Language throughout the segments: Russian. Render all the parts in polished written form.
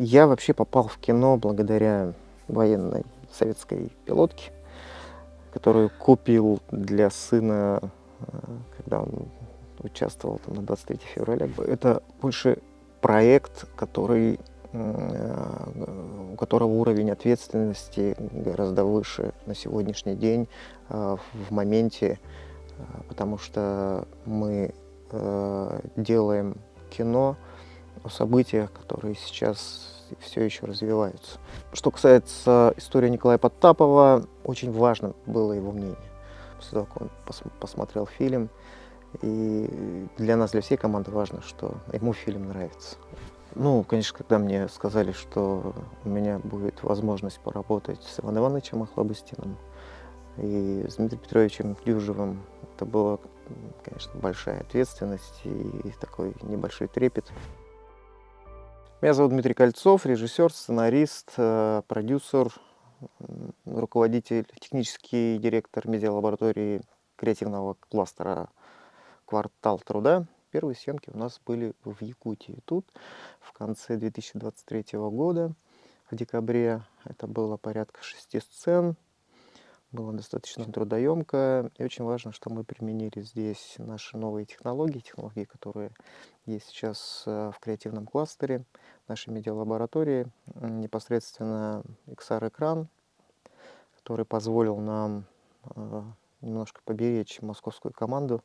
Я вообще попал в кино благодаря военной советской пилотке, которую купил для сына, когда он участвовал там на 23 февраля. Это больше проект, у которого уровень ответственности гораздо выше на сегодняшний день, в моменте, потому что мы делаем кино о событиях, которые сейчас все еще развиваются. Что касается истории Николая Потапова, очень важно было его мнение. После того, как он посмотрел фильм, и для нас, для всей команды важно, что ему фильм нравится. Ну, конечно, когда мне сказали, что у меня будет возможность поработать с Иваном Ивановичем Охлобыстиным и с Дмитрием Петровичем Дюжевым, это была, конечно, большая ответственность и такой небольшой трепет. Меня зовут Дмитрий Кольцов, режиссер, сценарист, продюсер, руководитель, технический директор медиалаборатории креативного кластера «Квартал труда». Первые съемки у нас были в Якутии. Тут в конце 2023 года, в декабре, это было порядка 6 сцен. Было достаточно трудоемко, и очень важно, что мы применили здесь наши новые технологии, которые есть сейчас в креативном кластере, в нашей медиалаборатории. Непосредственно XR-экран, который позволил нам немножко поберечь московскую команду,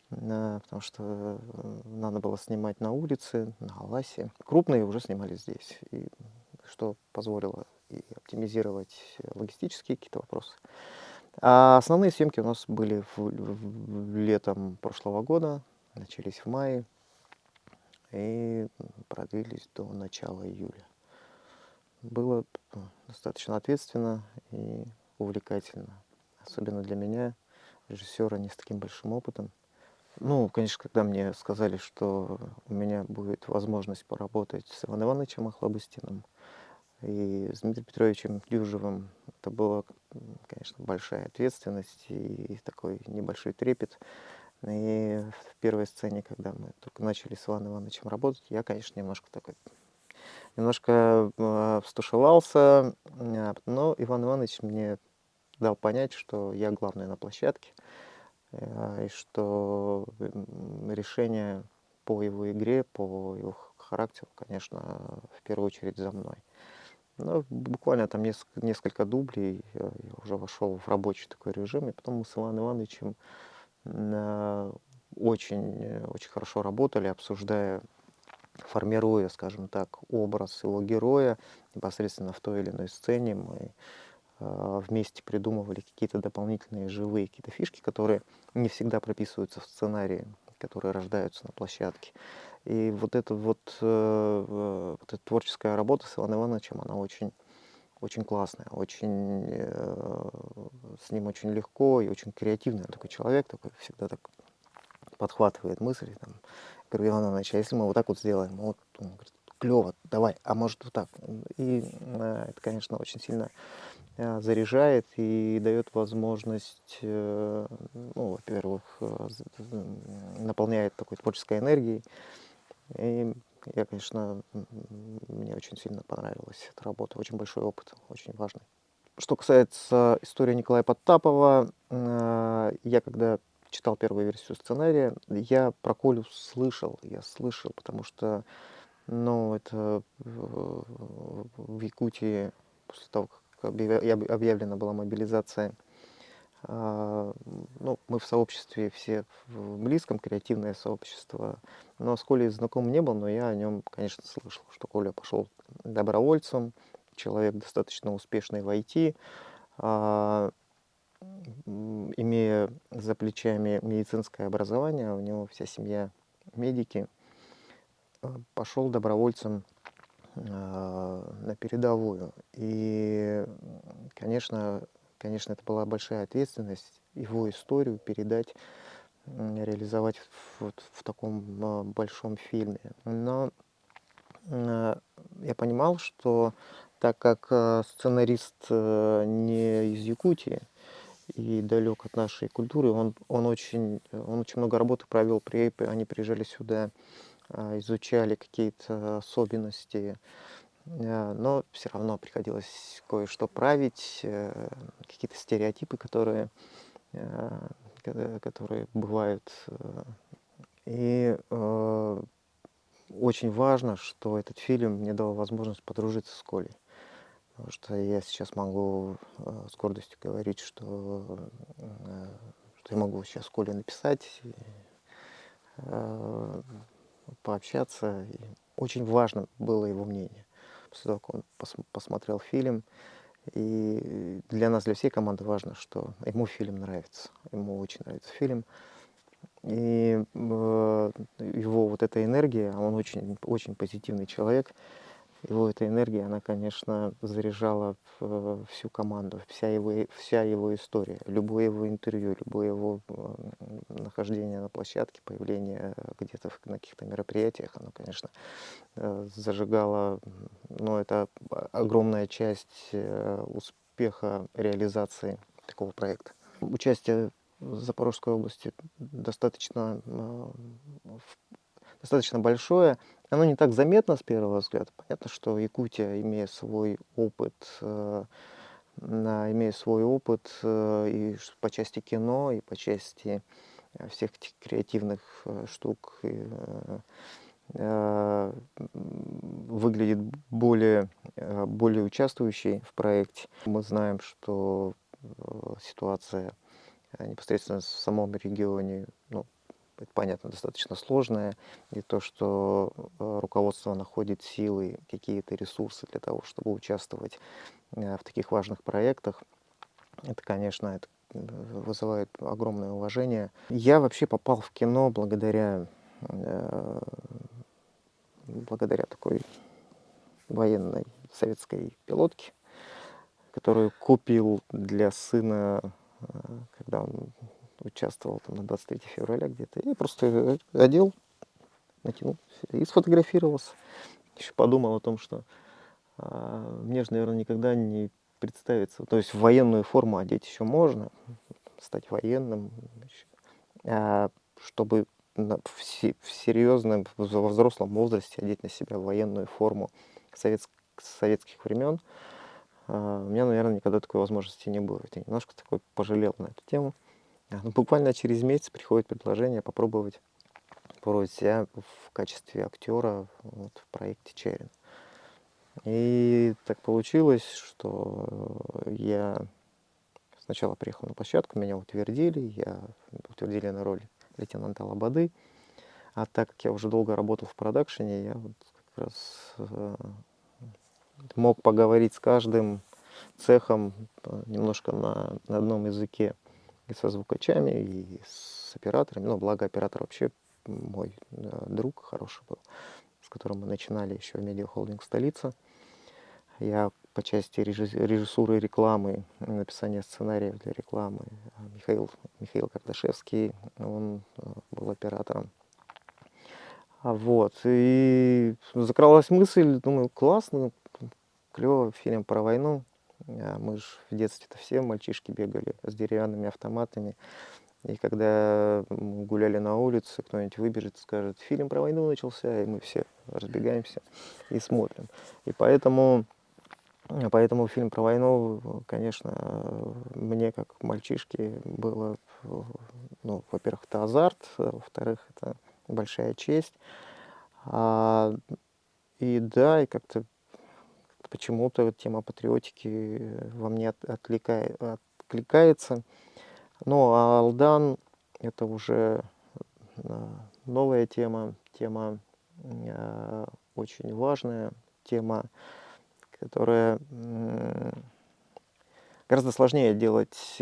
потому что надо было снимать на улице, на Аласе. Крупные уже снимали здесь, и что позволило и оптимизировать логистические какие-то вопросы. А основные съемки у нас были летом прошлого года, начались в мае и продлились до начала июля. Было достаточно ответственно и увлекательно, особенно для меня, режиссера не с таким большим опытом. Ну, конечно, когда мне сказали, что у меня будет возможность поработать с Иваном Ивановичем Охлобыстиным и с Дмитрием Петровичем Дюжевым, это была, конечно, большая ответственность и такой небольшой трепет. И в первой сцене, когда мы только начали с Иваном Ивановичем работать, я, конечно, немножко встушевался, но Иван Иванович мне дал понять, что я главный на площадке, и что решение по его игре, по его характеру, конечно, в первую очередь за мной. Ну, буквально там несколько дублей, я уже вошел в рабочий такой режим, и потом мы с Иваном Ивановичем очень хорошо работали, обсуждая, формируя, скажем так, образ его героя непосредственно в той или иной сцене. Мы вместе придумывали какие-то дополнительные живые какие-то фишки, которые не всегда прописываются в сценарии, которые рождаются на площадке. И вот эта творческая работа с Иваном Ивановичем, она очень классная, с ним очень легко и очень креативный он такой человек, такой всегда так подхватывает мысли. Там. Я говорю: Иван Иванович, а если мы вот так вот сделаем? Вот, он говорит: клево, давай, а может вот так? И это, конечно, очень сильно заряжает и дает возможность, ну, во-первых, наполняет такой творческой энергией. И я, конечно, мне очень сильно понравилась эта работа, очень большой опыт, очень важный. Что касается истории Николая Потапова, я когда читал первую версию сценария, я про Колю я слышал, потому что, ну, это в Якутии, после того, как объявлена была мобилизация, ну, мы в сообществе все в близком, креативное сообщество, но с Колей знаком не был, но я о нем, конечно, слышал, что Коля пошел добровольцем, человек достаточно успешный в IT, а, имея за плечами медицинское образование, у него вся семья медики, пошел добровольцем на передовую. И, конечно, это была большая ответственность его историю передать, реализовать вот в таком большом фильме. Но я понимал, что так как сценарист не из Якутии и далек от нашей культуры, он очень много работы провел, они приезжали сюда, изучали какие-то особенности но все равно приходилось кое-что править, какие-то стереотипы, э, которые бывают. И очень важно, что этот фильм мне дал возможность подружиться с Колей. Потому что я сейчас могу с гордостью говорить, что я могу сейчас Коле написать, э, пообщаться. И очень важно было его мнение. После того, как он посмотрел фильм, и для нас, для всей команды важно, что ему фильм нравится. Ему очень нравится фильм. И его вот эта энергия, а он очень, очень позитивный человек, его эта энергия, она, конечно, заряжала всю команду, вся его история, любое его интервью, любое его нахождение на площадке, появление где-то на каких-то мероприятиях, оно, конечно, зажигало, но это огромная часть успеха реализации такого проекта. Участие в Запорожской области достаточно большое. Оно не так заметно с первого взгляда. Понятно, что Якутия, имея свой опыт и по части кино, и по части всех этих креативных штук, выглядит более участвующей в проекте. Мы знаем, что ситуация непосредственно в самом регионе, ну, это понятно, достаточно сложная, и то, что руководство находит силы, какие-то ресурсы для того, чтобы участвовать в таких важных проектах, это, конечно, вызывает огромное уважение. Я вообще попал в кино благодаря такой военной советской пилотке, которую купил для сына, когда он участвовал там на 23 февраля где-то. Я просто одел, натянул и сфотографировался. Еще подумал о том, что мне же, наверное, никогда не представится. То есть в военную форму одеть еще можно, стать военным. А чтобы в серьезном, во взрослом возрасте одеть на себя военную форму советских времен, у меня, наверное, никогда такой возможности не будет. Я немножко такой пожалел на эту тему. Но буквально через месяц приходит предложение попробовать себя в качестве актера вот, в проекте «Черен». И так получилось, что я сначала приехал на площадку, меня утвердили на роль лейтенанта Лободы. А так как я уже долго работал в продакшене, я вот как раз мог поговорить с каждым цехом немножко на одном языке. И со звукачами, и с операторами. Ну, благо оператор вообще мой друг хороший был, с которым мы начинали еще в медиахолдинг «Столица». Я по части режиссуры рекламы, написания сценариев для рекламы. Михаил Кардашевский, он был оператором. Вот. И закралась мысль, думаю, классно, клево, фильм про войну. Мы же в детстве-то все мальчишки бегали с деревянными автоматами. И когда мы гуляли на улице, кто-нибудь выбежит и скажет, фильм про войну начался, и мы все разбегаемся и смотрим. И поэтому фильм про войну, конечно, мне как мальчишке было, ну, во-первых, это азарт, во-вторых, это большая честь. И да, и как-то почему-то тема патриотики во мне откликается. Ну, а Алдан — это уже новая тема очень важная, тема, которая гораздо сложнее делать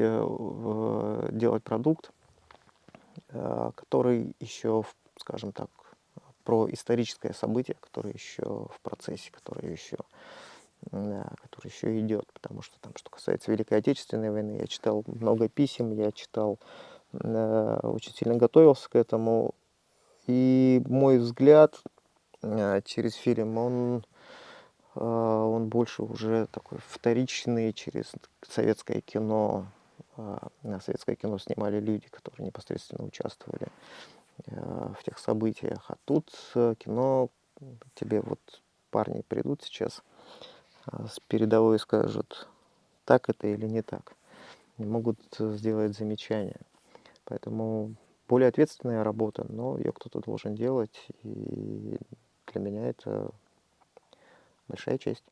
продукт, который еще, скажем так, про историческое событие, которое еще в процессе, который еще идет, потому что там, что касается Великой Отечественной войны, я читал много писем, очень сильно готовился к этому, и мой взгляд через фильм, он больше уже такой вторичный, через советское кино. Советское кино снимали люди, которые непосредственно участвовали в тех событиях. А тут кино, тебе вот парни придут сейчас с передовой скажут, так это или не так. Не могут сделать замечания. Поэтому более ответственная работа, но ее кто-то должен делать, и для меня это большая честь.